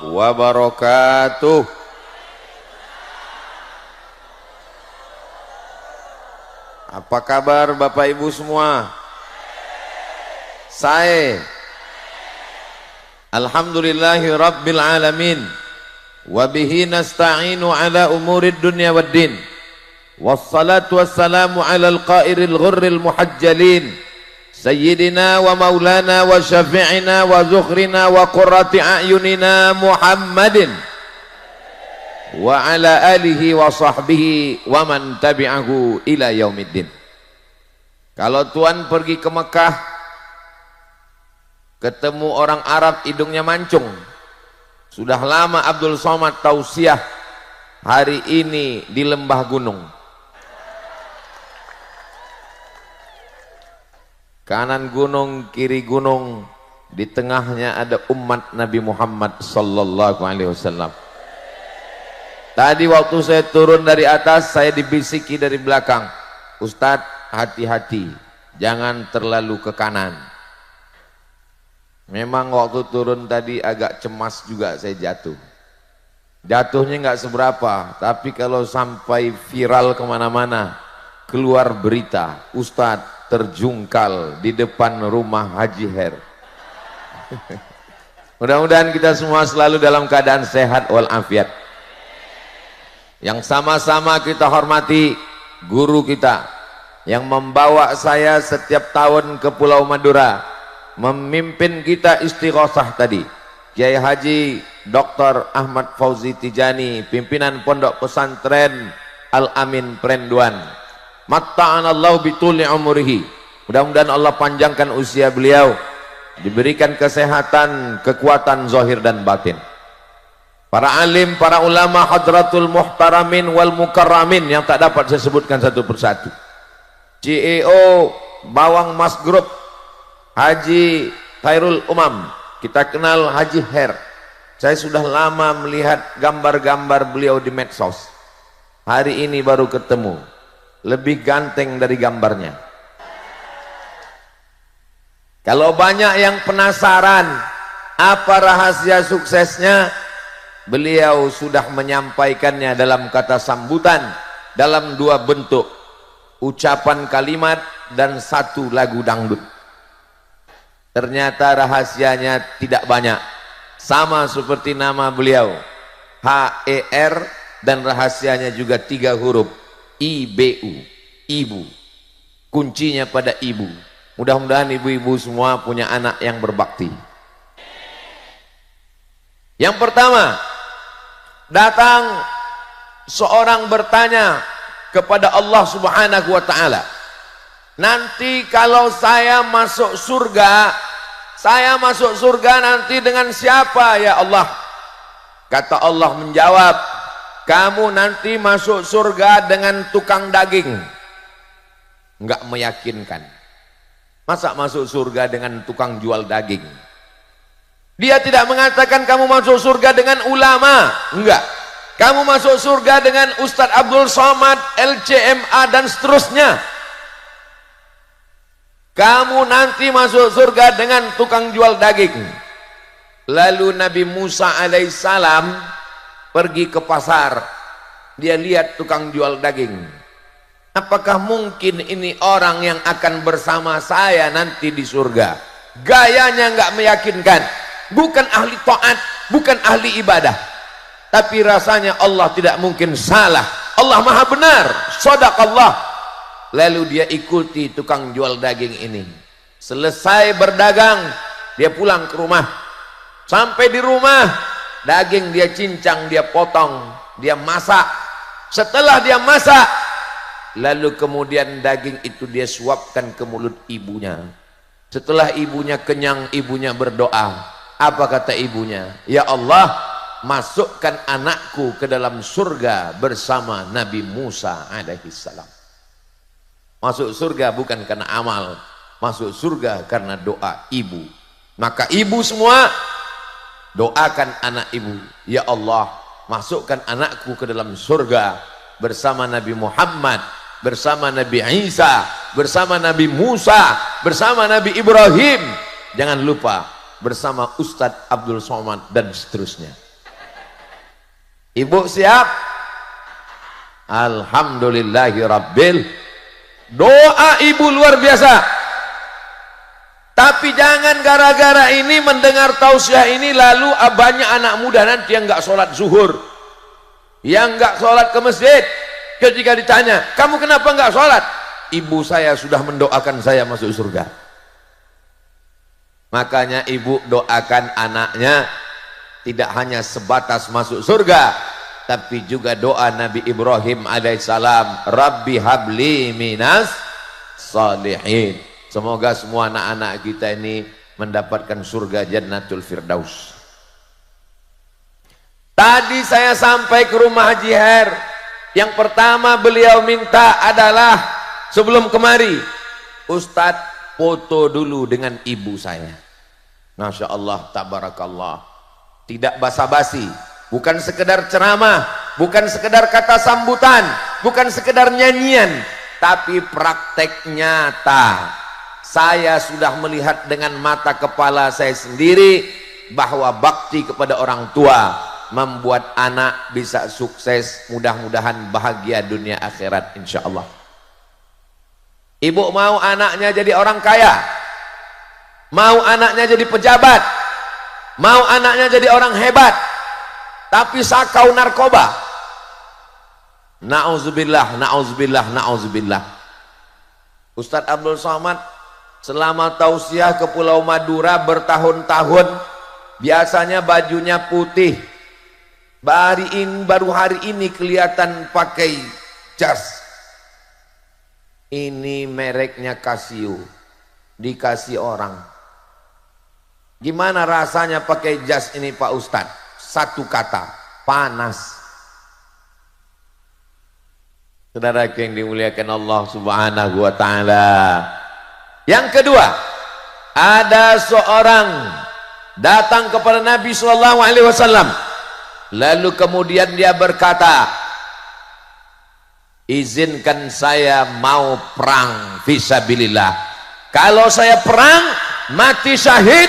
Wabarakatuh. Apa kabar Bapak Ibu semua? Saya alhamdulillahi rabbil alamin wa bihi nasta'inu ala umurid dunya waddin wassalatu wassalamu ala alqairil ghurril muhajjalin Sayyidina wa maulana wa syafi'ina wa zukhrina wa qurrati a'yunina Muhammadin wa ala alihi wa sahbihi wa man tabi'ahu ila yaumiddin. Kalau Tuan pergi ke Mekah ketemu orang Arab hidungnya mancung, sudah lama Abdul Somad tausiah hari ini di lembah gunung. Kanan gunung, kiri gunung, di tengahnya ada umat Nabi Muhammad sallallahu alaihi wasallam. Tadi waktu saya turun dari atas, saya dibisiki dari belakang, Ustadz hati-hati, jangan terlalu ke kanan. Memang waktu turun tadi agak cemas juga saya jatuh. Jatuhnya nggak seberapa, tapi kalau sampai viral kemana-mana, keluar berita, Ustadz terjungkal di depan rumah Haji Her. Mudah-mudahan kita semua selalu dalam keadaan sehat walafiat. Yang sama-sama kita hormati guru kita yang membawa saya setiap tahun ke Pulau Madura, memimpin kita istighosah tadi, Kiai Haji Dr. Ahmad Fauzi Tijani, pimpinan Pondok Pesantren Al-Amin Prenduan. Matta'anallahu bituli umurihi. Mudah-mudahan Allah panjangkan usia beliau, diberikan kesehatan, kekuatan zahir dan batin. Para alim, para ulama, hadratul muhtaramin wal mukarramin yang tak dapat saya sebutkan satu persatu. CEO Bawang Mas Group Haji Khairul Umam, kita kenal Haji Her. Saya sudah lama melihat gambar-gambar beliau di medsos. Hari ini baru ketemu, lebih ganteng dari gambarnya. Kalau banyak yang penasaran apa rahasia suksesnya, beliau sudah menyampaikannya dalam kata sambutan, dalam dua bentuk, ucapan kalimat dan satu lagu dangdut. Ternyata rahasianya tidak banyak, sama seperti nama beliau, H-E-R, dan rahasianya juga 3 huruf, IBU, ibu. Kuncinya pada ibu. Mudah-mudahan ibu-ibu semua punya anak yang berbakti. Yang pertama, datang seorang bertanya kepada Allah Subhanahu wa ta'ala, nanti kalau saya masuk surga nanti dengan siapa ya Allah? Kata Allah menjawab, kamu nanti masuk surga dengan tukang daging. Enggak meyakinkan. Masa masuk surga dengan tukang jual daging? Dia tidak mengatakan kamu masuk surga dengan ulama. Enggak. Kamu masuk surga dengan Ustadz Abdul Somad, LCMA dan seterusnya. Kamu nanti masuk surga dengan tukang jual daging. Lalu Nabi Musa alaihissalam pergi ke pasar, dia lihat tukang jual daging. Apakah mungkin ini orang yang akan bersama saya nanti di surga? Gayanya nggak meyakinkan, bukan ahli taat, bukan ahli ibadah, tapi rasanya Allah tidak mungkin salah, Allah maha benar, shadaqallah. Lalu dia ikuti tukang jual daging ini. Selesai berdagang, dia pulang ke rumah. Sampai di rumah, daging dia cincang, dia potong, dia masak. Setelah dia masak, lalu kemudian daging itu dia suapkan ke mulut ibunya. Setelah ibunya kenyang, ibunya berdoa. Apa kata ibunya? Ya Allah, masukkan anakku ke dalam surga bersama Nabi Musa alaihissalam. Masuk surga bukan karena amal, masuk surga karena doa ibu. Maka ibu semua doakan anak ibu, ya Allah, masukkan anakku ke dalam surga bersama Nabi Muhammad, bersama Nabi Isa, bersama Nabi Musa, bersama Nabi Ibrahim. Jangan lupa bersama Ustadz Abdul Somad dan seterusnya. Ibu siap? Alhamdulillahirabbil. Doa ibu luar biasa. Tapi jangan gara-gara ini mendengar tausiah ini lalu banyak anak muda nanti yang nggak sholat zuhur, yang nggak sholat ke masjid. Ketika ditanya, kamu kenapa nggak sholat? Ibu saya sudah mendoakan saya masuk surga. Makanya ibu doakan anaknya tidak hanya sebatas masuk surga, tapi juga doa Nabi Ibrahim alaihissalam, Rabbi habli minas salihin. Semoga semua anak-anak kita ini mendapatkan surga Jannatul Firdaus. Tadi saya sampai ke rumah Haji Her. Yang pertama beliau minta adalah sebelum kemari, Ustadz foto dulu dengan ibu saya. Masya Allah, tabarakallah. Tidak basa-basi, bukan sekedar ceramah, bukan sekedar kata sambutan, bukan sekedar nyanyian, tapi praktek nyata. Saya sudah melihat dengan mata kepala saya sendiri bahwa bakti kepada orang tua membuat anak bisa sukses, mudah-mudahan bahagia dunia akhirat insya Allah. Ibu mau anaknya jadi orang kaya, mau anaknya jadi pejabat, mau anaknya jadi orang hebat, tapi sakau narkoba. Na'udzubillah, na'udzubillah, na'udzubillah. Ustadz Abdul Somad selama tausiah ke Pulau Madura bertahun-tahun biasanya bajunya putih. Baru hari ini kelihatan pakai jas. Ini mereknya Casio, dikasih orang. Gimana rasanya pakai jas ini Pak Ustadz? Satu kata, panas. Saudara yang dimuliakan Allah Subhanahu wa ta'ala. Yang kedua, ada seorang datang kepada Nabi SAW, lalu kemudian dia berkata, izinkan saya mau perang fisabilillah. Kalau saya perang mati syahid,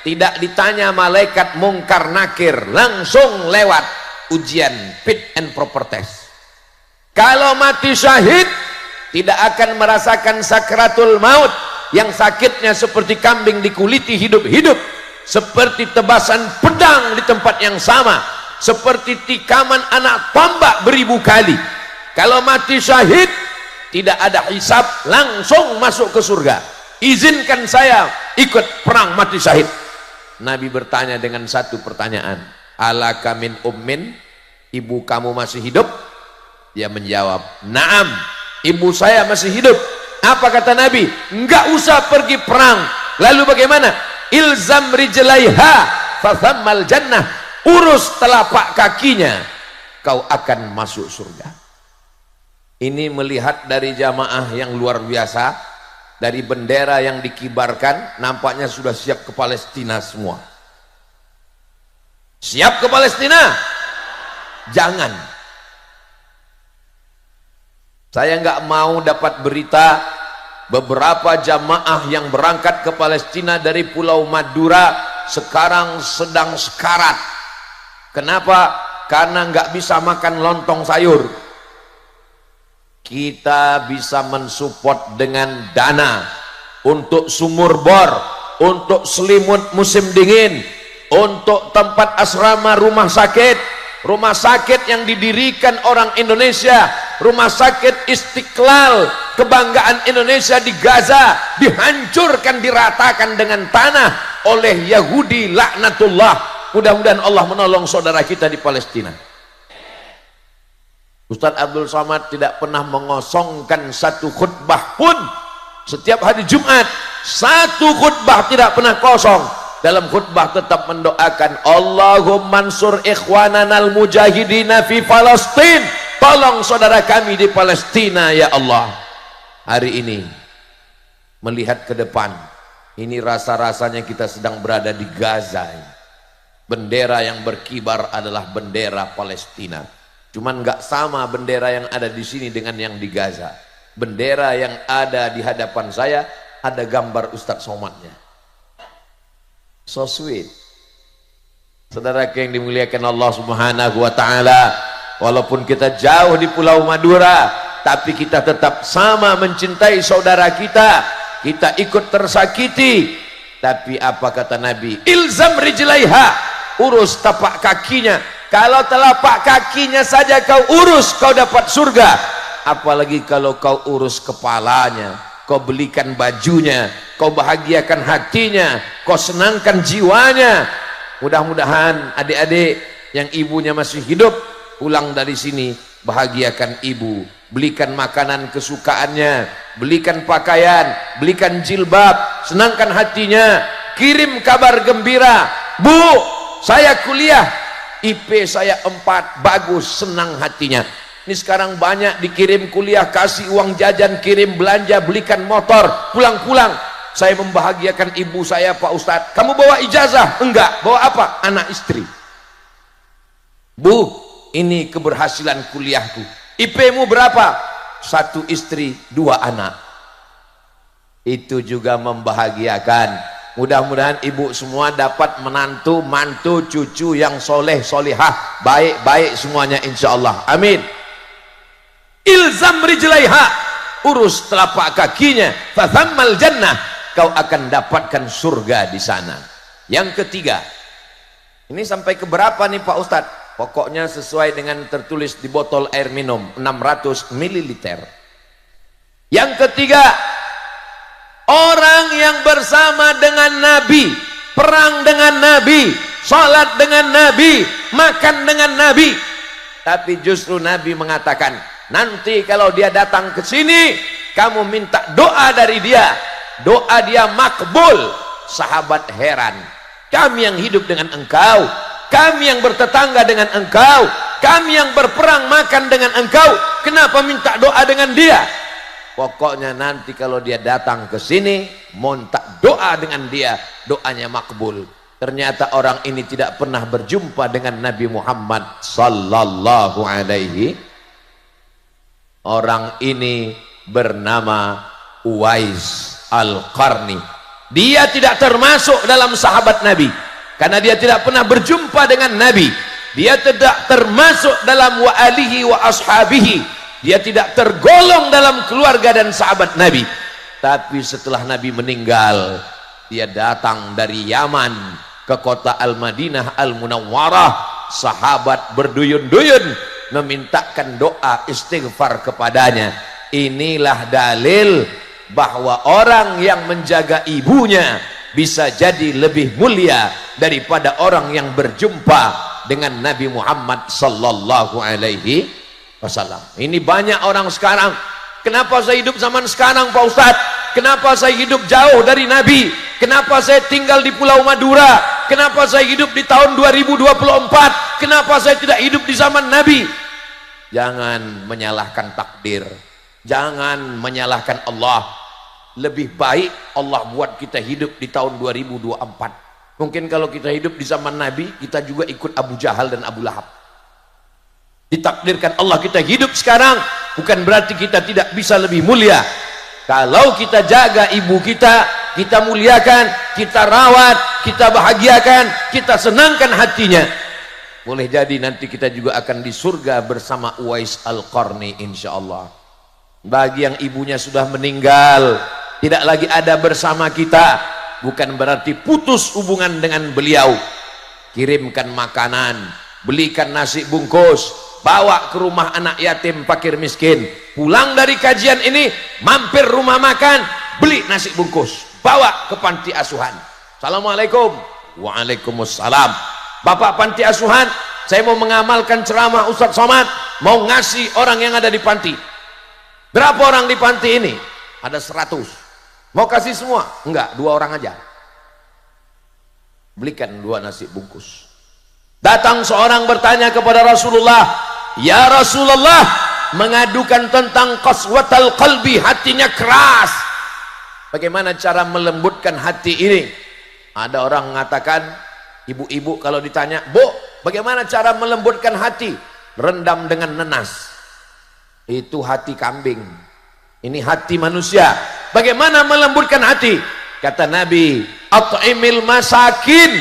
tidak ditanya malaikat mungkar nakir, langsung lewat ujian fit and proper test. Kalau mati syahid tidak akan merasakan sakratul maut yang sakitnya seperti kambing dikuliti hidup-hidup, seperti tebasan pedang di tempat yang sama, seperti tikaman anak tombak beribu kali. Kalau mati syahid tidak ada hisab, langsung masuk ke surga. Izinkan saya ikut perang mati syahid. Nabi bertanya dengan satu pertanyaan, alaka min ummin, ibu kamu masih hidup? Dia menjawab, naam, ibu saya masih hidup. Apa kata Nabi? Enggak usah pergi perang. Lalu bagaimana? Ilzam rijlaiha fathammal jannah. Urus telapak kakinya, kau akan masuk surga. Ini melihat dari jamaah yang luar biasa, dari bendera yang dikibarkan, nampaknya sudah siap ke Palestina semua. Siap ke Palestina? Jangan. Saya nggak mau dapat berita beberapa jamaah yang berangkat ke Palestina dari Pulau Madura sekarang sedang sekarat. Kenapa? Karena nggak bisa makan lontong sayur. Kita bisa mensupport dengan dana untuk sumur bor, untuk selimut musim dingin, untuk tempat asrama rumah sakit yang didirikan orang Indonesia, rumah sakit Istiqlal, kebanggaan Indonesia di Gaza, dihancurkan, diratakan dengan tanah oleh Yahudi laknatullah. Mudah-mudahan Allah menolong saudara kita di Palestina. Ustadz Abdul Somad tidak pernah mengosongkan satu khutbah pun. Setiap hari Jumat satu khutbah tidak pernah kosong. Dalam khutbah tetap mendoakan, Allahumma ansur ikhwananal mujahidina fi Palestin. Tolong saudara kami di Palestina ya Allah. Hari ini melihat ke depan, ini rasa-rasanya kita sedang berada di Gaza. Bendera yang berkibar adalah bendera Palestina. Cuman nggak sama bendera yang ada di sini dengan yang di Gaza. Bendera yang ada di hadapan saya ada gambar Ustadz Somadnya. So sweet. Saudara yang dimuliakan Allah Subhanahu wa taala, walaupun kita jauh di Pulau Madura, tapi kita tetap sama mencintai saudara kita. Kita ikut tersakiti, tapi apa kata Nabi? Ilzam rijlaiha, urus tapak kakinya. Kalau telapak kakinya saja kau urus, kau dapat surga. Apalagi kalau kau urus kepalanya, kau belikan bajunya, kau bahagiakan hatinya, kau senangkan jiwanya. Mudah-mudahan adik-adik yang ibunya masih hidup pulang dari sini, bahagiakan ibu, belikan makanan kesukaannya, belikan pakaian, belikan jilbab, senangkan hatinya, kirim kabar gembira, Bu, saya kuliah, IP saya 4, bagus, senang hatinya. Ini sekarang banyak dikirim kuliah, kasih uang jajan, kirim belanja, belikan motor, pulang-pulang. Saya membahagiakan ibu saya, Pak Ustadz. Kamu bawa ijazah? Enggak. Bawa apa? Anak istri. Bu, ini keberhasilan kuliahku. IP-mu berapa? 1 istri, 2 anak. Itu juga membahagiakan. Mudah-mudahan ibu semua dapat menantu, mantu, cucu yang soleh, solihah, baik-baik semuanya insya Allah. Amin. Ilzam rijlaiha, urus telapak kakinya, fathammal jannah, kau akan dapatkan surga di sana. Yang ketiga, ini sampai ke berapa nih Pak Ustadz? Pokoknya sesuai dengan tertulis di botol air minum 600 ml. Yang ketiga, orang yang bersama dengan Nabi, perang dengan Nabi, salat dengan Nabi, makan dengan Nabi. Tapi justru Nabi mengatakan, nanti kalau dia datang ke sini, kamu minta doa dari dia, doa dia makbul. Sahabat heran, kami yang hidup dengan engkau, kami yang bertetangga dengan engkau, kami yang berperang makan dengan engkau, kenapa minta doa dengan dia? Pokoknya nanti kalau dia datang ke sini, minta doa dengan dia, doanya makbul. Ternyata orang ini tidak pernah berjumpa dengan Nabi Muhammad sallallahu alaihi. Orang ini bernama Uwais Al-Qarni. Dia tidak termasuk dalam sahabat Nabi karena dia tidak pernah berjumpa dengan Nabi. Dia tidak termasuk dalam wa alihi wa ashabihi. Dia tidak tergolong dalam keluarga dan sahabat Nabi. Tapi setelah Nabi meninggal, dia datang dari Yaman ke kota Al-Madinah Al-Munawwarah. Sahabat berduyun-duyun memintakan doa istighfar kepadanya. Inilah dalil bahwa orang yang menjaga ibunya bisa jadi lebih mulia daripada orang yang berjumpa dengan Nabi Muhammad sallallahu alaihi wasallam. Ini banyak orang sekarang. Kenapa saya hidup zaman sekarang Pak Ustadz? Kenapa saya hidup jauh dari Nabi? Kenapa saya tinggal di Pulau Madura? Kenapa saya hidup di tahun 2024? Kenapa saya tidak hidup di zaman Nabi? Jangan menyalahkan takdir, jangan menyalahkan Allah. Lebih baik Allah buat kita hidup di tahun 2024. Mungkin kalau kita hidup di zaman Nabi, kita juga ikut Abu Jahal dan Abu Lahab. Ditakdirkan Allah kita hidup sekarang, bukan berarti kita tidak bisa lebih mulia. Kalau kita jaga ibu kita, kita muliakan, kita rawat, kita bahagiakan, kita senangkan hatinya, boleh jadi nanti kita juga akan di surga bersama Uwais Al-Qarni insyaallah. Bagi yang ibunya sudah meninggal, tidak lagi ada bersama kita, bukan berarti putus hubungan dengan beliau. Kirimkan makanan, belikan nasi bungkus, bawa ke rumah anak yatim fakir miskin. Pulang dari kajian ini, mampir rumah makan, beli nasi bungkus, bawa ke panti asuhan. Assalamualaikum. Waalaikumsalam. Bapak panti asuhan, saya mau mengamalkan ceramah Ustadz Somad, mau ngasih orang yang ada di panti. Berapa orang di panti ini? Ada 100. Mau kasih semua? Enggak, 2 orang aja. Belikan 2 nasi bungkus. Datang seorang bertanya kepada Rasulullah, ya Rasulullah, mengadukan tentang qaswatal qalbi, hatinya keras. Bagaimana cara melembutkan hati ini? Ada orang mengatakan, ibu-ibu kalau ditanya, Bu, bagaimana cara melembutkan hati? Rendam dengan nenas. Itu hati kambing. Ini hati manusia. Bagaimana melembutkan hati? Kata Nabi, at'imil masakin,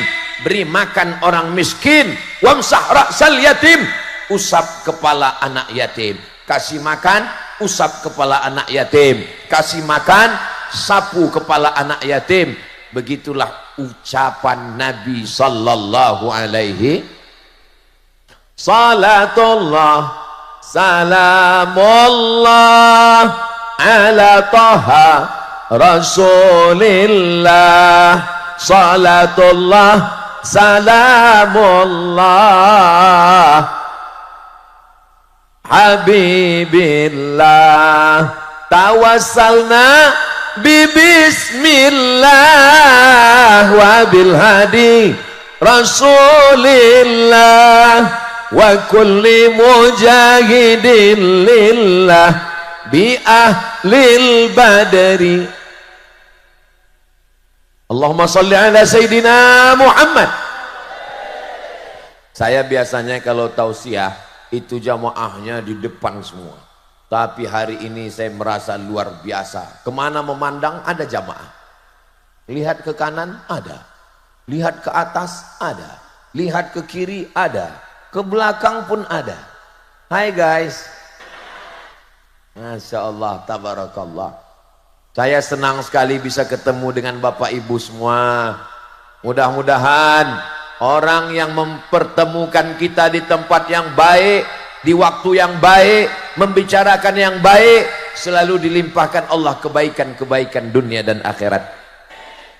beri makan orang miskin, wamsah ra'sal yatim, usap kepala anak yatim. Kasih makan, usap kepala anak yatim. Kasih makan, sapu kepala anak yatim. Begitulah ucapan Nabi sallallahu alaihi. Salatullah salamullah ala taha rasulillah. Salatullah salamullah habibillah. Tawassalna bismillah wa bil hadi rasulillah wa kulli mujahidin lillah bi ahlil badri. Allahumma salli ala Sayyidina Muhammad. Saya biasanya kalau tausiah itu jamaahnya di depan semua, tapi hari ini saya merasa luar biasa. Kemana memandang ada jamaah, lihat ke kanan ada, lihat ke atas ada, lihat ke kiri ada, ke belakang pun ada. Hai guys, Masya Allah, tabarakallah. Saya senang sekali bisa ketemu dengan Bapak Ibu semua. Mudah-mudahan orang yang mempertemukan kita di tempat yang baik, di waktu yang baik, membicarakan yang baik, selalu dilimpahkan Allah kebaikan-kebaikan dunia dan akhirat.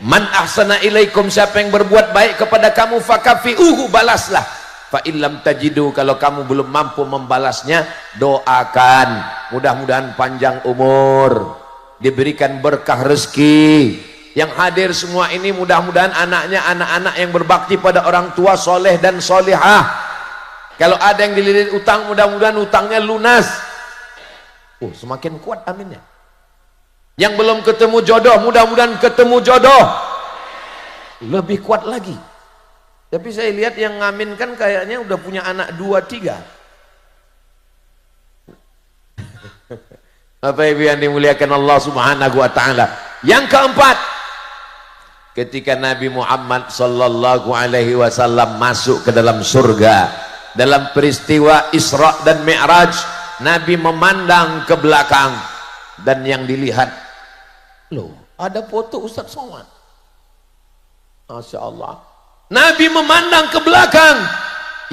Man ahsana ilaikum, siapa yang berbuat baik kepada kamu, fakafi'uhu, balaslah. Fa illam tajidu, kalau kamu belum mampu membalasnya, doakan mudah-mudahan panjang umur, diberikan berkah rezeki. Yang hadir semua ini mudah-mudahan anaknya anak-anak yang berbakti pada orang tua, soleh dan solihah. Kalau ada yang dililit utang, mudah-mudahan utangnya lunas. Semakin kuat aminnya. Yang belum ketemu jodoh, mudah-mudahan ketemu jodoh. Lebih kuat lagi. Tapi saya lihat yang ngamin kan kayaknya udah punya anak 2-3. Bapak Ibu yang dimuliakan Allah Subhanahu wa taala. Yang keempat, ketika Nabi Muhammad sallallahu alaihi wasallam masuk ke dalam surga, dalam peristiwa Isra dan Mi'raj, Nabi memandang ke belakang dan yang dilihat, loh, ada foto Ustaz Somad. Masya Allah. Nabi memandang ke belakang,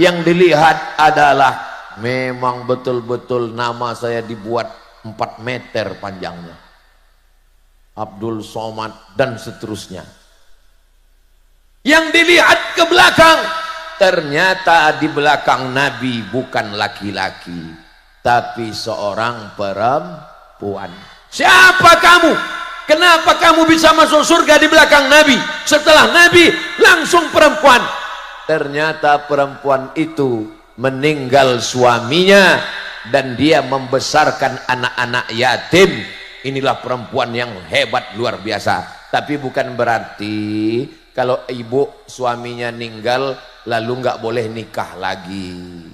yang dilihat adalah memang betul-betul nama saya dibuat 4 meter panjangnya, Abdul Somad dan seterusnya. Yang dilihat ke belakang, ternyata di belakang Nabi bukan laki-laki, tapi seorang perempuan. Siapa kamu? Kenapa kamu bisa masuk surga di belakang Nabi? Setelah Nabi langsung perempuan. Ternyata perempuan itu meninggal suaminya dan dia membesarkan anak-anak yatim. Inilah perempuan yang hebat luar biasa. Tapi bukan berarti kalau ibu suaminya meninggal lalu nggak boleh nikah lagi.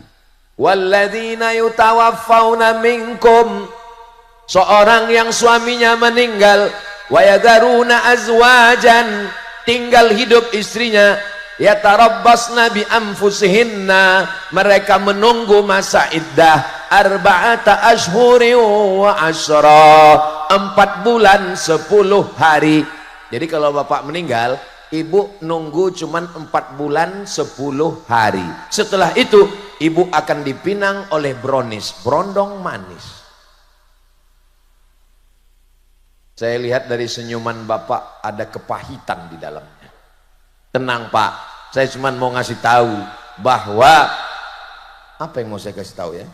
Walladzina yutawaffawna minkum, seorang yang suaminya meninggal, wa yadharuna azwajan, tinggal hidup istrinya, yatarabbasna bi anfusihinna, mereka menunggu masa iddah, arba'ata ashhuri wa asyra, 4 bulan 10 hari. Jadi kalau bapak meninggal, ibu nunggu cuman 4 bulan 10 hari. Setelah itu ibu akan dipinang oleh bronis, brondong manis. Saya lihat dari senyuman bapak ada kepahitan di dalamnya. Tenang pak, saya cuma mau ngasih tahu bahwa, apa yang mau saya kasih tahu ya,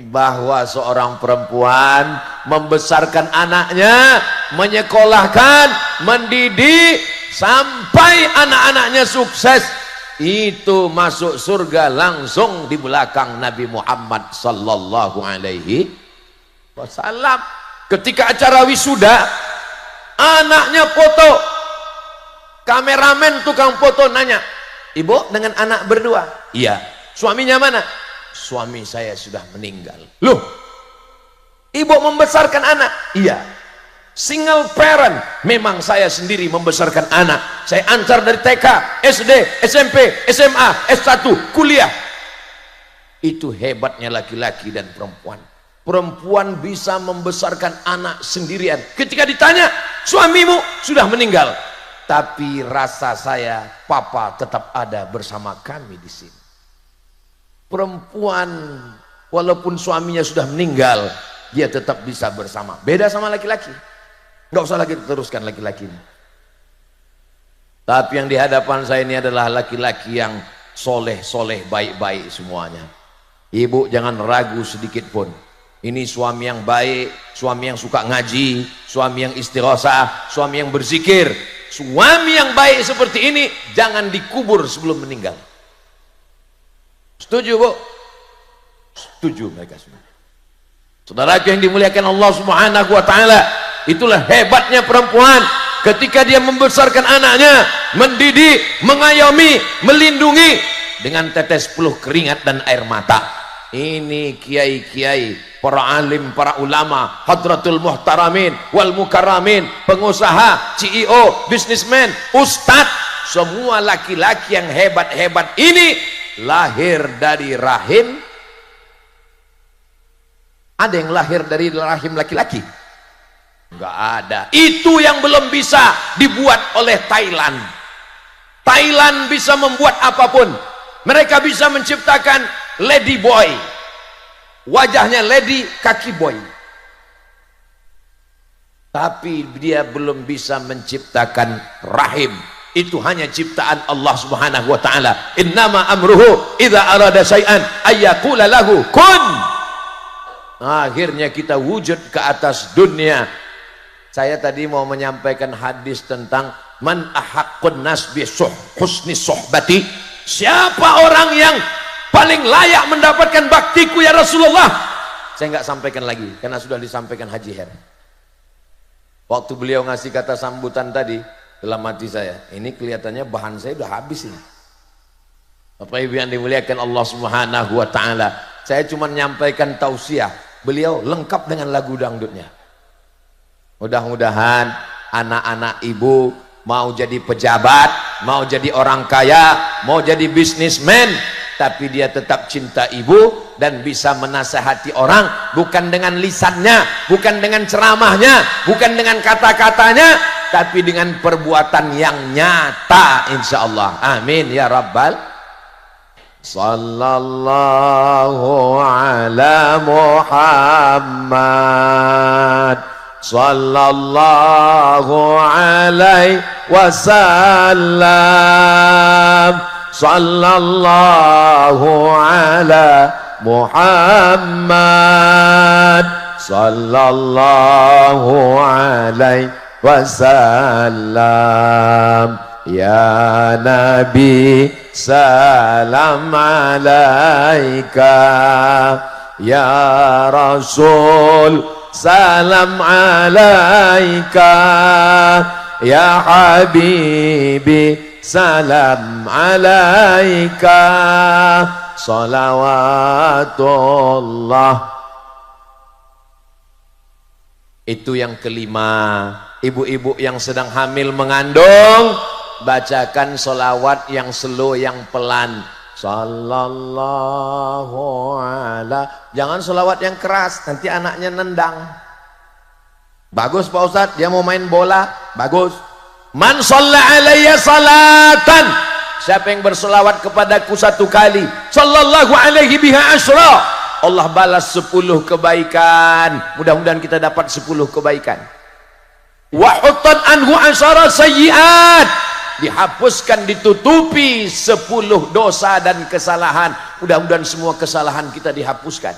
bahwa seorang perempuan membesarkan anaknya, menyekolahkan, mendidik sampai anak-anaknya sukses, itu masuk surga langsung di belakang Nabi Muhammad sallallahu alaihi wasallam. Ketika acara wisuda, anaknya foto, kameramen tukang foto nanya, ibu dengan anak berdua? Iya. Suaminya mana? Suami saya sudah meninggal. Loh, ibu membesarkan anak? Iya. single parent. Memang saya sendiri membesarkan anak. Saya antar dari TK, SD, SMP, SMA, S1, kuliah. Itu hebatnya laki-laki dan perempuan. Perempuan bisa membesarkan anak sendirian. Ketika ditanya, suamimu sudah meninggal, tapi rasa saya, papa tetap ada bersama kami di sini. Perempuan walaupun suaminya sudah meninggal, dia tetap bisa bersama. Beda sama laki-laki. Nggak usah lagi teruskan laki-laki ini. Tapi yang di hadapan saya ini adalah laki-laki yang soleh-soleh, baik-baik semuanya. Ibu jangan ragu sedikit pun. Ini suami yang baik, suami yang suka ngaji, suami yang istighosa, suami yang berzikir. Suami yang baik seperti ini jangan dikubur sebelum meninggal. Setuju, Bu? Setuju mereka semua. Saudaraku yang dimuliakan Allah Subhanahu wa taala, itulah hebatnya perempuan ketika dia membesarkan anaknya, mendidik, mengayomi, melindungi dengan tetes peluh keringat dan air mata. Ini kiai-kiai, para alim, para ulama, hadratul muhtaramin wal mukarramin, pengusaha, CEO, businessman, ustadz, semua laki-laki yang hebat-hebat ini lahir dari rahim. Ada yang lahir dari rahim laki-laki? Enggak ada. Itu yang belum bisa dibuat oleh Thailand. Thailand bisa membuat apapun. Mereka bisa menciptakan lady boy, wajahnya lady, kaki boy. Tapi dia belum bisa menciptakan rahim. Itu hanya ciptaan Allah Subhanahu wa taala. Innama amruhu idza arada syai'an ayyaqula lahu kun. Akhirnya kita wujud ke atas dunia. Saya tadi mau menyampaikan hadis tentang man ahaqqun nas bi husni suhbati. Siapa orang yang paling layak mendapatkan baktiku ya Rasulullah? Saya nggak sampaikan lagi karena sudah disampaikan Haji Her. Waktu beliau ngasih kata sambutan tadi, dalam hati saya, ini kelihatannya bahan saya udah habis ini. Bapak Ibu yang dimuliakan Allah Subhanahu wa taala, saya cuma menyampaikan tausiah. Beliau lengkap dengan lagu dangdutnya. Mudah-mudahan anak-anak ibu mau jadi pejabat, mau jadi orang kaya, mau jadi bisnismen, tapi dia tetap cinta ibu dan bisa menasehati orang, bukan dengan lisannya, bukan dengan ceramahnya, bukan dengan kata-katanya, tapi dengan perbuatan yang nyata, insyaallah. Amin ya rabbal. Sallallahu ala Muhammad sallallahu alaihi wasallam. Sallallahu ala Muhammad sallallahu alaihi wasallam. Ya Nabi salam alaika, ya Rasul salam alaika, ya Habibi salam alaika, salawatullah. Itu yang kelima. Ibu-ibu yang sedang hamil mengandung, bacakan sholawat yang slow, yang pelan. Sallallahu ala. Jangan sholawat yang keras, nanti anaknya nendang. Bagus Pak Ustadz, dia mau main bola, bagus. Man shalla alayya salatan, siapa yang bersolawat kepadaku satu kali, sallallahu alaihi biha asyra, Allah balas 10 kebaikan. Mudah-mudahan kita dapat 10 kebaikan. Wa huttan anhu asyara sayyiat, dihapuskan, ditutupi 10 dosa dan kesalahan. Mudah-mudahan semua kesalahan kita dihapuskan.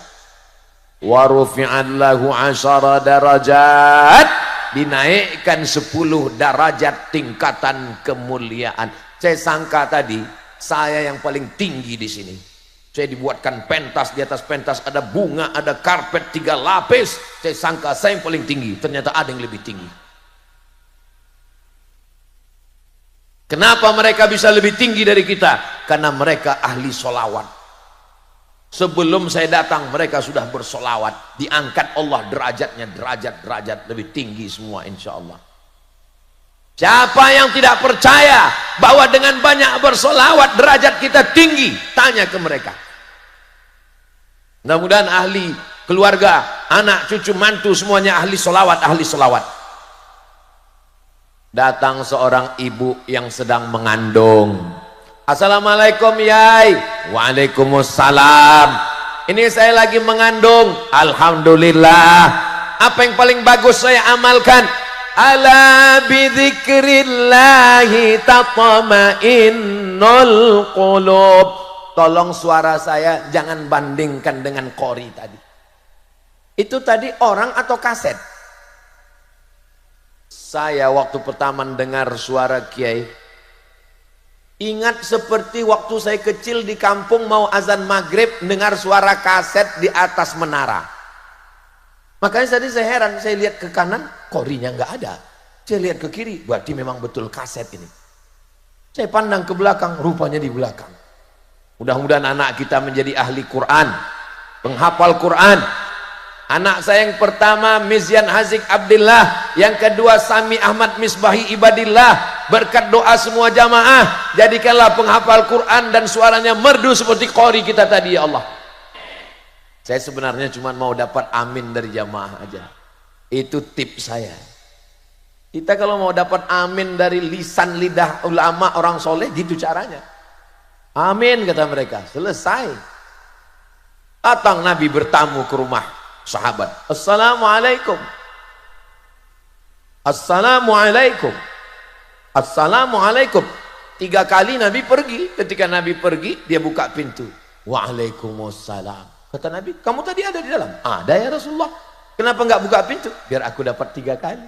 Wa rufi'at lahu asyara darajat, dinaikkan 10 derajat tingkatan kemuliaan. Saya sangka tadi saya yang paling tinggi di sini. Saya dibuatkan pentas, di atas pentas ada bunga, ada karpet 3 lapis. Saya sangka saya yang paling tinggi, ternyata ada yang lebih tinggi. Kenapa mereka bisa lebih tinggi dari kita? Karena mereka ahli solawat. Sebelum saya datang mereka sudah bersolawat. Diangkat Allah derajatnya, derajat lebih tinggi semua insya Allah. Siapa yang tidak percaya bahwa dengan banyak bersolawat derajat kita tinggi, tanya ke mereka. Mudah-mudahan ahli keluarga, anak, cucu, mantu semuanya ahli solawat, ahli solawat. Datang seorang ibu yang sedang mengandung. Assalamualaikum yai. Waalaikumsalam. Ini saya lagi mengandung. Alhamdulillah. Apa yang paling bagus saya amalkan? Ala bidzikrillahi tatma'innul qulub. Tolong suara saya jangan bandingkan dengan qori tadi. Itu tadi orang atau kaset? Saya waktu pertama dengar suara kiai, ingat seperti waktu saya kecil di kampung mau azan maghrib dengar suara kaset di atas menara. Makanya tadi saya heran, saya lihat ke kanan qorinya nggak ada, saya lihat ke kiri berarti memang betul kaset ini. Saya pandang ke belakang, rupanya di belakang. Mudah-mudahan anak kita menjadi ahli Quran, penghafal Quran. Anak saya yang pertama Mizyan Hazik Abdillah, yang kedua Sami Ahmad Misbahi Ibadillah. Berkat doa semua jamaah, jadikanlah penghafal Quran dan suaranya merdu seperti qori kita tadi ya Allah. Saya sebenarnya cuma mau dapat amin dari jamaah aja. Itu tips saya. Kita kalau mau dapat amin dari lisan lidah ulama orang soleh, gitu caranya. Amin kata mereka, selesai. Datang Nabi bertamu ke rumah sahabat. Assalamualaikum. Assalamualaikum. Assalamualaikum. 3 kali Nabi pergi. Ketika Nabi pergi, dia buka pintu. Waalaikumsalam. Kata Nabi, kamu tadi ada di dalam? Ada ya Rasulullah. Kenapa enggak buka pintu? Biar aku dapat 3 kali.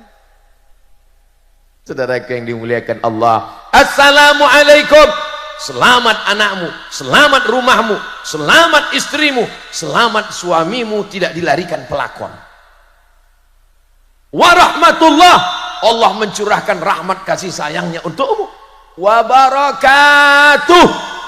Saudaraku yang dimuliakan Allah. Assalamualaikum. Selamat anakmu, selamat rumahmu, selamat istrimu, selamat suamimu tidak dilarikan pelakon. Warahmatullah, Allah mencurahkan rahmat kasih sayangnya untukmu. Wabarakatuh,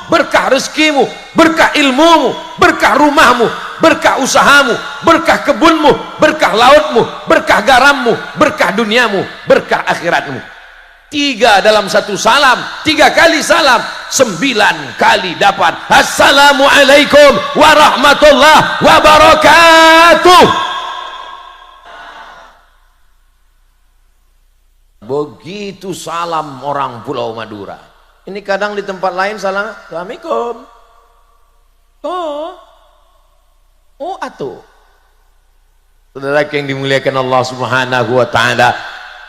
berkah rezekimu, berkah ilmumu, berkah rumahmu, berkah usahamu, berkah kebunmu, berkah lautmu, berkah garammu, berkah duniamu, berkah akhiratmu. 3 dalam 1 salam, 3 kali salam, 9 kali dapat assalamualaikum warahmatullahi wabarakatuh. Begitu salam orang Pulau Madura. Ini kadang di tempat lain salam assalamualaikum. Oh atuh. Saudara yang dimuliakan Allah Subhanahu wa taala,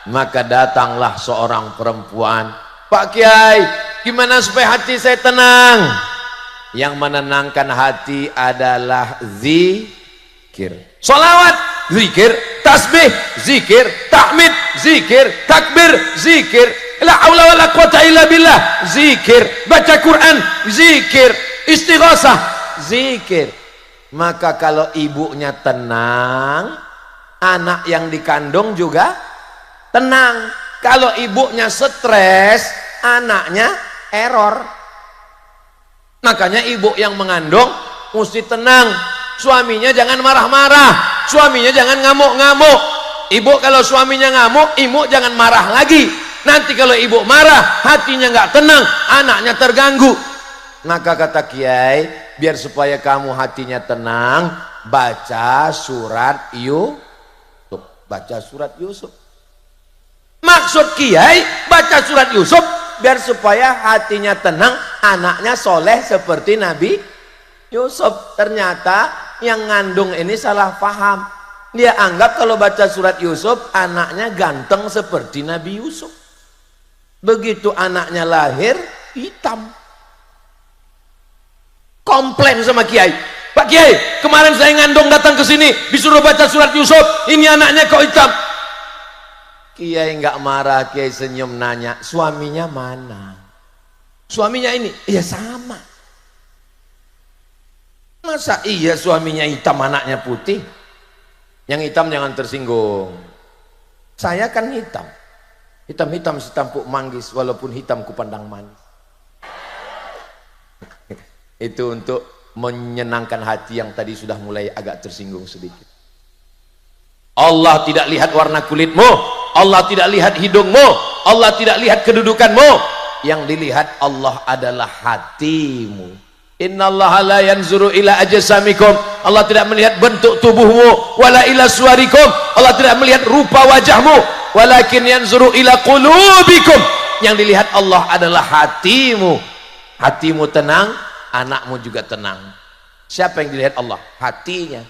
maka datanglah seorang perempuan. Pak Kiai, gimana supaya hati saya tenang? Yang menenangkan hati adalah zikir. Salawat, zikir. Tasbih, zikir. Tahmid, zikir. Takbir, zikir. La haula wala quwata illa billah, zikir. Baca Quran, zikir. Istighosah, zikir. Maka kalau ibunya tenang, anak yang dikandung juga tenang. Kalau ibunya stres, anaknya error. Makanya ibu yang mengandung mesti tenang. Suaminya jangan marah-marah, suaminya jangan ngamuk-ngamuk. Ibu kalau suaminya ngamuk, ibu jangan marah lagi. Nanti kalau ibu marah, hatinya nggak tenang, anaknya terganggu. Maka kata Kiai, biar supaya kamu hatinya tenang, baca surat Yusuf. Baca surat Yusuf. Maksud Kiai baca surat Yusuf biar supaya hatinya tenang, anaknya soleh seperti Nabi Yusuf. Ternyata yang ngandung ini salah paham. Dia anggap kalau baca surat Yusuf anaknya ganteng seperti Nabi Yusuf. Begitu anaknya lahir hitam. Komplain sama Kiai. Pak Kiai, kemarin saya ngandung datang ke sini disuruh baca surat Yusuf, ini anaknya kok hitam. Kiai nggak marah, Kiai senyum nanya, suaminya mana? Suaminya ini, iya sama. Masa iya suaminya hitam anaknya putih? Yang hitam jangan tersinggung. Saya kan hitam. Hitam-hitam setampuk manggis, walaupun hitam kupandang manis. Itu untuk menyenangkan hati yang tadi sudah mulai agak tersinggung sedikit. Allah tidak lihat warna kulitmu, Allah tidak lihat hidungmu, Allah tidak lihat kedudukanmu. Yang dilihat Allah adalah hatimu. Innallaha la yanzuru ila ajsamikum. Allah tidak melihat bentuk tubuhmu, wala ila suwarikum. Allah tidak melihat rupa wajahmu, walakin yanzuru ila qulubikum. Yang dilihat Allah adalah hatimu. Hatimu tenang, anakmu juga tenang. Siapa yang dilihat Allah? Hatinya.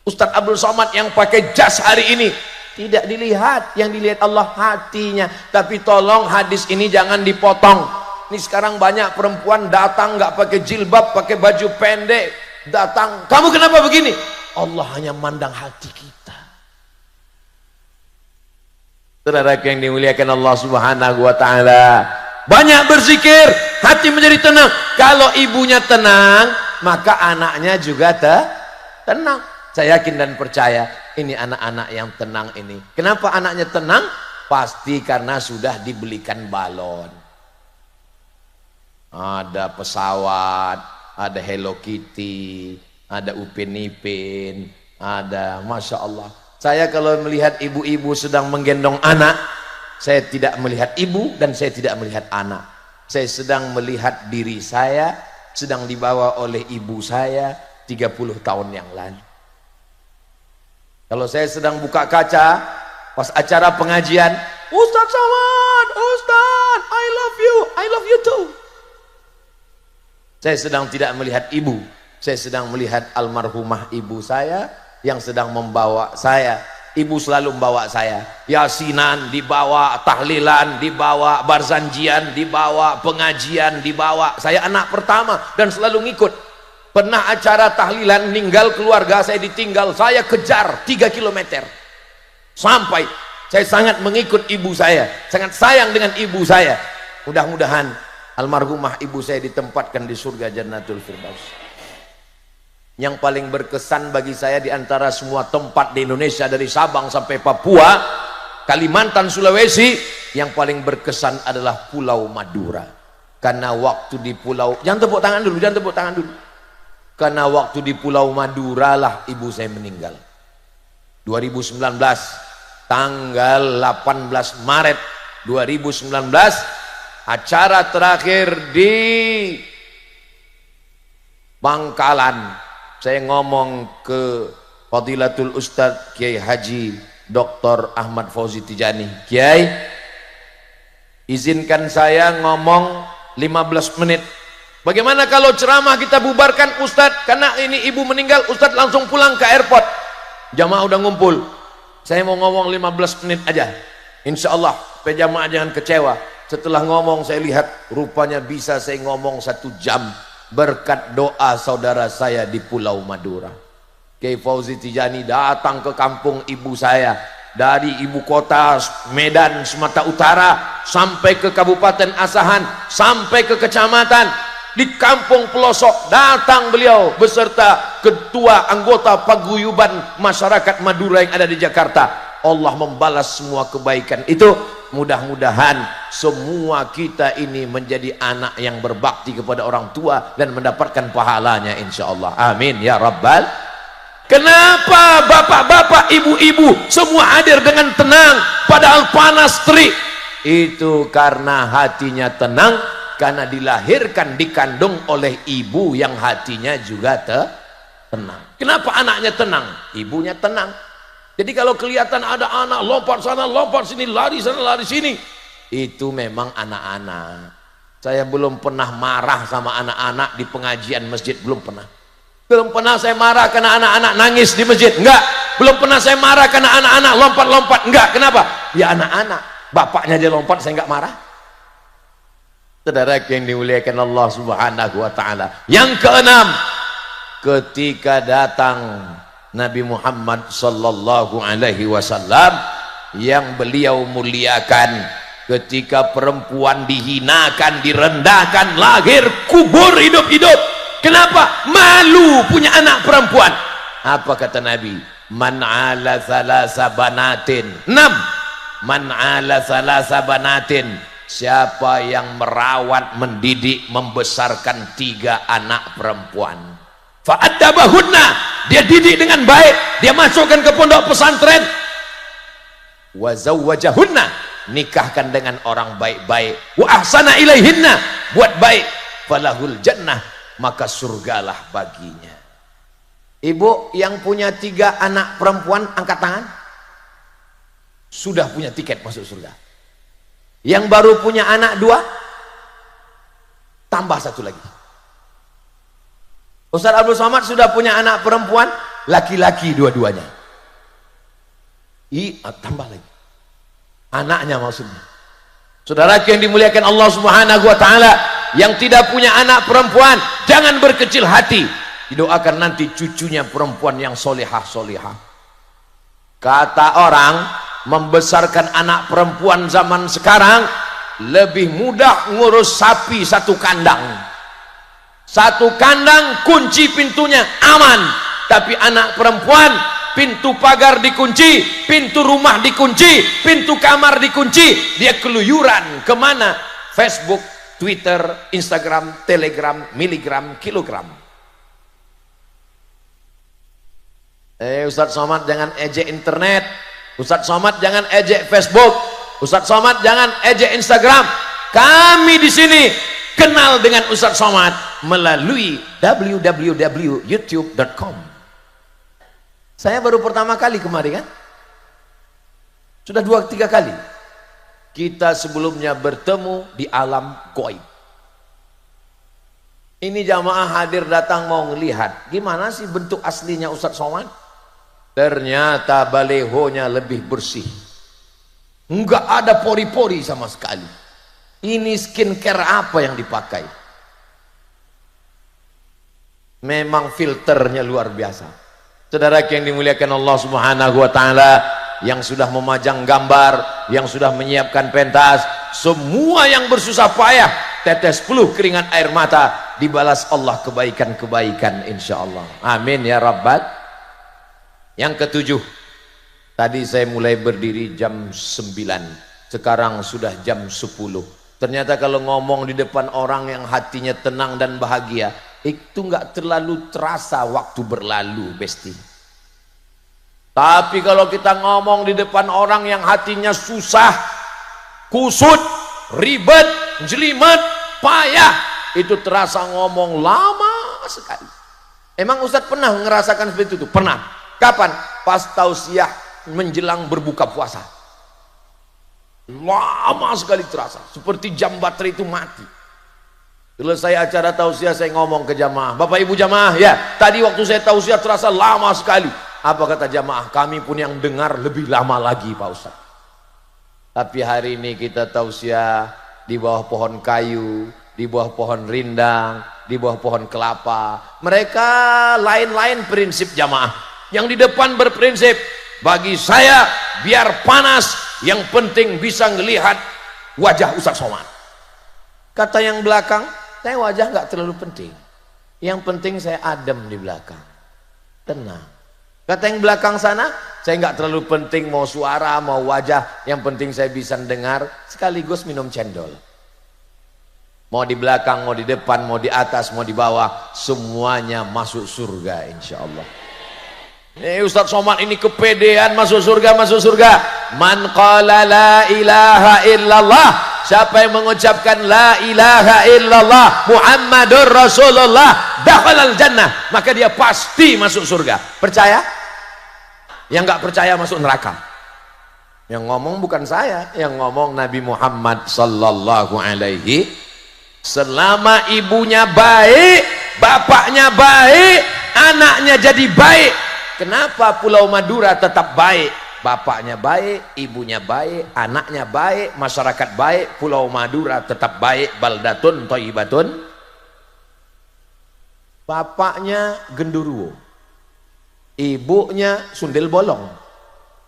Ustadz Abdul Somad yang pakai jas hari ini tidak dilihat, yang dilihat Allah hatinya. Tapi tolong hadis ini jangan dipotong. Ini sekarang banyak perempuan datang nggak pakai jilbab, pakai baju pendek, datang, kamu kenapa begini? Allah hanya mandang hati kita. Saudara yang dimuliakan Allah Subhanahu wa taala, banyak berzikir, hati menjadi tenang. Kalau ibunya tenang, maka anaknya juga tenang. Saya yakin dan percaya ini anak-anak yang tenang ini. Kenapa anaknya tenang? Pasti karena sudah dibelikan balon. Ada pesawat, ada Hello Kitty, ada Upin Ipin, ada Masya Allah. Saya kalau melihat ibu-ibu sedang menggendong anak, saya tidak melihat ibu dan saya tidak melihat anak. Saya sedang melihat diri saya sedang dibawa oleh ibu saya 30 tahun yang lalu. Kalau saya sedang buka kaca pas acara pengajian, Ustadz Somad, Ustadz, I love you too. Saya sedang tidak melihat ibu, saya sedang melihat almarhumah ibu saya yang sedang membawa saya. Ibu selalu membawa saya, yasinan dibawa, tahlilan dibawa, barzanjian dibawa, pengajian dibawa. Saya anak pertama dan selalu ngikut. Pernah acara tahlilan, meninggal keluarga saya ditinggal, saya kejar 3 km sampai. Saya sangat mengikut ibu saya, sangat sayang dengan ibu saya. Mudah-mudahan almarhumah ibu saya ditempatkan di surga Jannatul Firdaus. Yang paling berkesan bagi saya di antara semua tempat di Indonesia, dari Sabang sampai Papua, Kalimantan, Sulawesi, yang paling berkesan adalah Pulau Madura. Karena waktu di pulau, jangan tepuk tangan dulu, jangan tepuk tangan dulu. Karena waktu di Pulau Madura lah ibu saya meninggal. 2019 tanggal 18 Maret 2019, acara terakhir di Bangkalan. Saya ngomong ke Fadilatul Ustadz Kiai Haji Dr. Ahmad Fauzi Tijani, Kiai, izinkan saya ngomong 15 menit. Bagaimana kalau ceramah kita bubarkan Ustadz, karena ini ibu meninggal, Ustadz langsung pulang ke airport. Jamaah udah ngumpul, saya mau ngomong 15 menit aja, insya Allah supaya jamaah jangan kecewa. Setelah ngomong saya lihat rupanya bisa saya ngomong 1 jam berkat doa saudara saya di Pulau Madura. Kiai Fauzi Tijani datang ke kampung ibu saya dari ibu kota Medan Sumatera Utara sampai ke Kabupaten Asahan, sampai ke kecamatan. Di kampung pelosok datang beliau beserta ketua anggota paguyuban masyarakat Madura yang ada di Jakarta. Allah membalas semua kebaikan itu. Mudah-mudahan semua kita ini menjadi anak yang berbakti kepada orang tua dan mendapatkan pahalanya insya Allah. Amin ya Rabbal. Kenapa bapak-bapak, ibu-ibu semua hadir dengan tenang padahal panas terik? Itu karena hatinya tenang, karena dilahirkan, dikandung oleh ibu yang hatinya juga tenang. Kenapa anaknya tenang? Ibunya tenang. Jadi kalau kelihatan ada anak lompat sana, lompat sini, lari sana, lari sini, itu memang anak-anak. Saya belum pernah marah sama anak-anak di pengajian masjid, belum pernah. Belum pernah saya marah karena anak-anak nangis di masjid, enggak. Belum pernah saya marah karena anak-anak lompat-lompat, enggak. Kenapa? Ya anak-anak, bapaknya aja lompat, saya enggak marah. Saudara yang dimuliakan Allah Subhanahu wa taala. Yang keenam, ketika datang Nabi Muhammad sallallahu alaihi wasallam yang beliau muliakan, ketika perempuan dihinakan, direndahkan, lahir kubur hidup-hidup. Kenapa? Malu punya anak perempuan. Apa kata Nabi? Man ala thalasa banatin. 6. Man ala thalasa banatin siapa yang merawat, mendidik, membesarkan 3 anak perempuan, fa'addabahunna, dia didik dengan baik, dia masukkan ke pondok pesantren, wa zawwajahunna, nikahkan dengan orang baik-baik, wa ahsana ilaihinna, buat baik, falahul jannah, maka surgalah baginya. Ibu yang punya 3 anak perempuan angkat tangan. Sudah punya tiket masuk surga. Yang baru punya anak 2, tambah 1 lagi. Ustaz Abdul Somad sudah punya anak perempuan, laki-laki dua-duanya. Tambah lagi. Anaknya maksudnya. Saudara yang dimuliakan Allah Subhanahu wa taala, yang tidak punya anak perempuan, jangan berkecil hati. Didoakan nanti cucunya perempuan yang solehah-solehah. Kata orang, membesarkan anak perempuan zaman sekarang lebih mudah ngurus sapi 1 kandang. 1 kandang kunci pintunya aman, tapi anak perempuan pintu pagar dikunci, pintu rumah dikunci, pintu kamar dikunci, dia keluyuran kemana? Facebook, Twitter, Instagram, Telegram, miligram, kilogram. Ustaz Somad jangan ejek internet, Ustaz Somad jangan ejek Facebook, Ustaz Somad jangan ejek Instagram. Kami di sini kenal dengan Ustaz Somad melalui www.youtube.com. Saya baru pertama kali kemarin kan? Sudah 2-3 kali. Kita sebelumnya bertemu di alam gaib. Ini jamaah hadir datang mau ngelihat gimana sih bentuk aslinya Ustaz Somad. Ternyata balehonya lebih bersih, enggak ada pori-pori sama sekali. Ini skincare apa yang dipakai? Memang filternya luar biasa. Saudara yang dimuliakan Allah Subhanahu wa taala, yang sudah memajang gambar, yang sudah menyiapkan pentas, semua yang bersusah payah, tetes peluh keringat air mata, dibalas Allah kebaikan-kebaikan insyaallah. Amin ya rabbal. Yang ke-7, tadi saya mulai berdiri jam 9, sekarang sudah jam 10. Ternyata kalau ngomong di depan orang yang hatinya tenang dan bahagia, itu nggak terlalu terasa waktu berlalu, besti. Tapi kalau kita ngomong di depan orang yang hatinya susah, kusut, ribet, jelimet, payah, itu terasa ngomong lama sekali. Emang Ustadz pernah ngerasakan seperti itu? Pernah. Kapan? Pas tausiah menjelang berbuka puasa. Lama sekali terasa, seperti jam baterai itu mati. Selesai acara tausiah saya ngomong ke jamaah, Bapak Ibu jamaah, ya tadi waktu saya tausiah terasa lama sekali. Apa kata jamaah? Kami pun yang dengar lebih lama lagi Pak Ustaz. Tapi hari ini kita tausiah di bawah pohon kayu, di bawah pohon rindang, di bawah pohon kelapa. Mereka lain-lain prinsip jamaah. Yang di depan berprinsip, bagi saya biar panas, yang penting bisa ngelihat wajah Ustaz Somad. Kata yang belakang, saya wajah nggak terlalu penting, yang penting saya adem di belakang, tenang. Kata yang belakang sana, saya nggak terlalu penting mau suara mau wajah, yang penting saya bisa dengar sekaligus minum cendol. Mau di belakang, mau di depan, mau di atas, mau di bawah, semuanya masuk surga insyaallah. Ustaz Somad ini kepedean masuk surga, masuk surga. Man qala la ilaha illallah, siapa yang mengucapkan la ilaha illallah Muhammadur Rasulullah, dakhalal jannah, maka dia pasti masuk surga. Percaya? Yang nggak percaya masuk neraka. Yang ngomong bukan saya, yang ngomong Nabi Muhammad sallallahu alaihi. Selama ibunya baik, bapaknya baik, anaknya jadi baik. Kenapa Pulau Madura tetap baik? Bapaknya baik, ibunya baik, anaknya baik, masyarakat baik, Pulau Madura tetap baik. Baldatun thayyibatun. Bapaknya genderuwo, ibunya sundel bolong,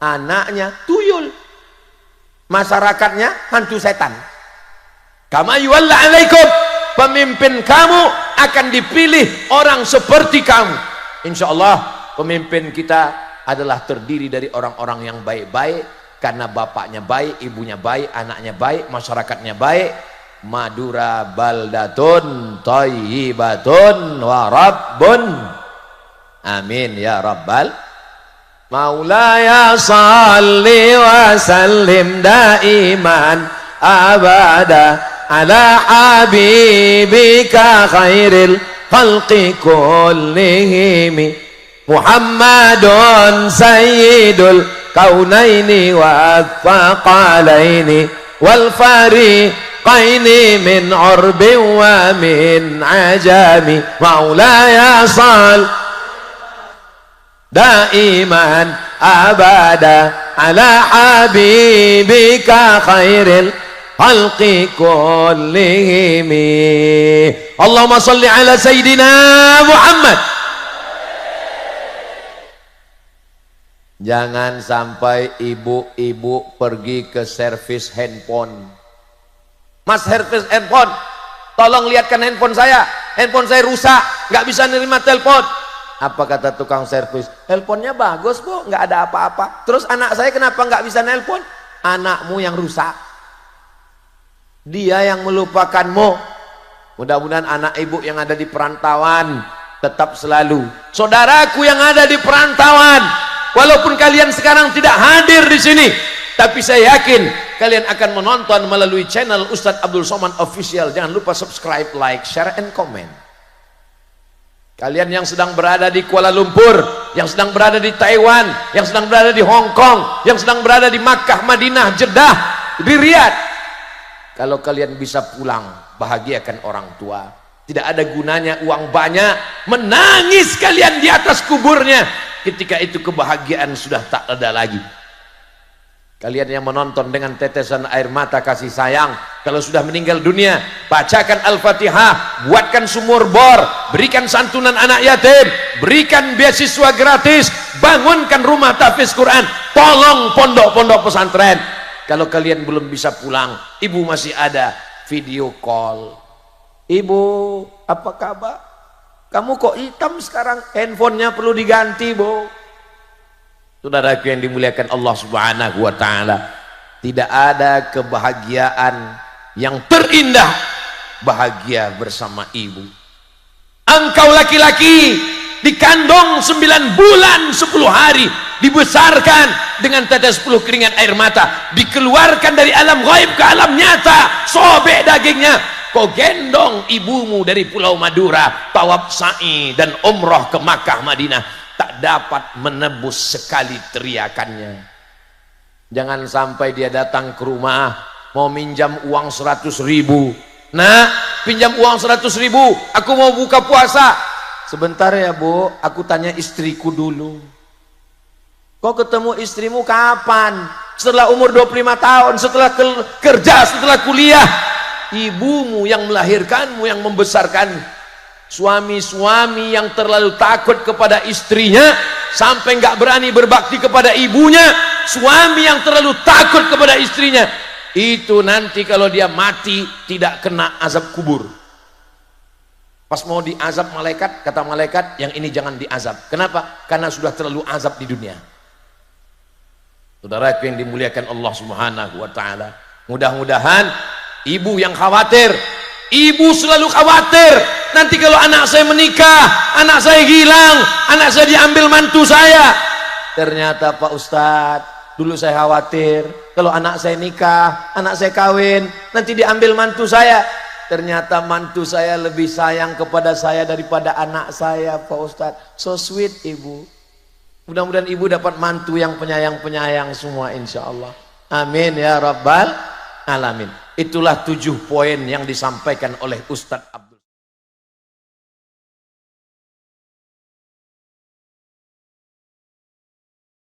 anaknya tuyul, masyarakatnya hantu setan. Kama yuwalla alaikum, pemimpin kamu akan dipilih orang seperti kamu. Insya Allah pemimpin kita adalah terdiri dari orang-orang yang baik-baik, karena bapaknya baik, ibunya baik, anaknya baik, masyarakatnya baik. Madura baldatun thayyibatun wa rabbun amin ya rabbal maulaya salli wa sallim daiman abada ala habibika khairil khalqi kullihim Muhammadun sayyidul kaunaini wa thaqalaini wal fariqaini min urbin wa min ajami maulaya sal daiman abada ala habibika khairil khalqi kullihim Allahumma salli ala sayyidina Muhammad. Jangan sampai ibu-ibu pergi ke servis handphone. Mas, servis handphone, tolong lihatkan handphone saya rusak, nggak bisa nerima telepon. Apa kata tukang servis? Handphonenya bagus bu, nggak ada apa-apa. Terus anak saya kenapa nggak bisa nelpon? Anakmu yang rusak, dia yang melupakanmu. Mudah-mudahan anak ibu yang ada di perantauan tetap selalu. Saudaraku yang ada di perantauan, walaupun kalian sekarang tidak hadir di sini, tapi saya yakin kalian akan menonton melalui channel Ustadz Abdul Somad Official. Jangan lupa subscribe, like, share, and comment. Kalian yang sedang berada di Kuala Lumpur, yang sedang berada di Taiwan, yang sedang berada di Hong Kong, yang sedang berada di Makkah, Madinah, Jeddah, di Riyadh, kalau kalian bisa pulang, bahagiakan orang tua. Tidak ada gunanya uang banyak, menangis kalian di atas kuburnya. Ketika itu kebahagiaan sudah tak ada lagi. Kalian yang menonton dengan tetesan air mata kasih sayang, kalau sudah meninggal dunia, bacakan Al-Fatihah, buatkan sumur bor, berikan santunan anak yatim, berikan beasiswa gratis, bangunkan rumah tahfiz Quran, tolong pondok-pondok pesantren. Kalau kalian belum bisa pulang, ibu masih ada, video call. Ibu, apa kabar? Kamu kok hitam sekarang? Handphonenya perlu diganti, bu. Saudaraku yang dimuliakan Allah Subhanahu wa ta'ala, tidak ada kebahagiaan yang terindah bahagia bersama ibu. Engkau laki-laki dikandung 9 bulan 10 hari, dibesarkan dengan tetes 10 keringat air mata, dikeluarkan dari alam gaib ke alam nyata, sobek dagingnya. Kau gendong ibumu dari Pulau Madura, tawaf sa'i dan umroh ke Makkah Madinah, tak dapat menebus sekali teriakannya. Jangan sampai dia datang ke rumah mau minjam uang 100.000. Nah, pinjam uang 100.000, aku mau buka puasa. Sebentar ya bu, aku tanya istriku dulu. Kau ketemu istrimu kapan? Setelah umur 25 tahun, setelah kerja, setelah kuliah. Ibumu yang melahirkanmu, yang membesarkan. Suami-suami yang terlalu takut kepada istrinya sampai nggak berani berbakti kepada ibunya, suami yang terlalu takut kepada istrinya, itu nanti kalau dia mati tidak kena azab kubur. Pas mau diazab malaikat, kata malaikat, yang ini jangan diazab. Kenapa? Karena sudah terlalu azab di dunia. Saudaraku yang dimuliakan Allah Subhanahu wa ta'ala, mudah-mudahan ibu yang khawatir, ibu selalu khawatir, nanti kalau anak saya menikah, anak saya hilang, anak saya diambil mantu saya. Ternyata Pak Ustadz, dulu saya khawatir kalau anak saya nikah, anak saya kawin, nanti diambil mantu saya. Ternyata mantu saya lebih sayang kepada saya daripada anak saya, Pak Ustadz. So sweet ibu. Mudah-mudahan ibu dapat mantu yang penyayang-penyayang semua, insya Allah. Amin ya rabbal alamin. Itulah 7 poin yang disampaikan oleh Ustadz Abdul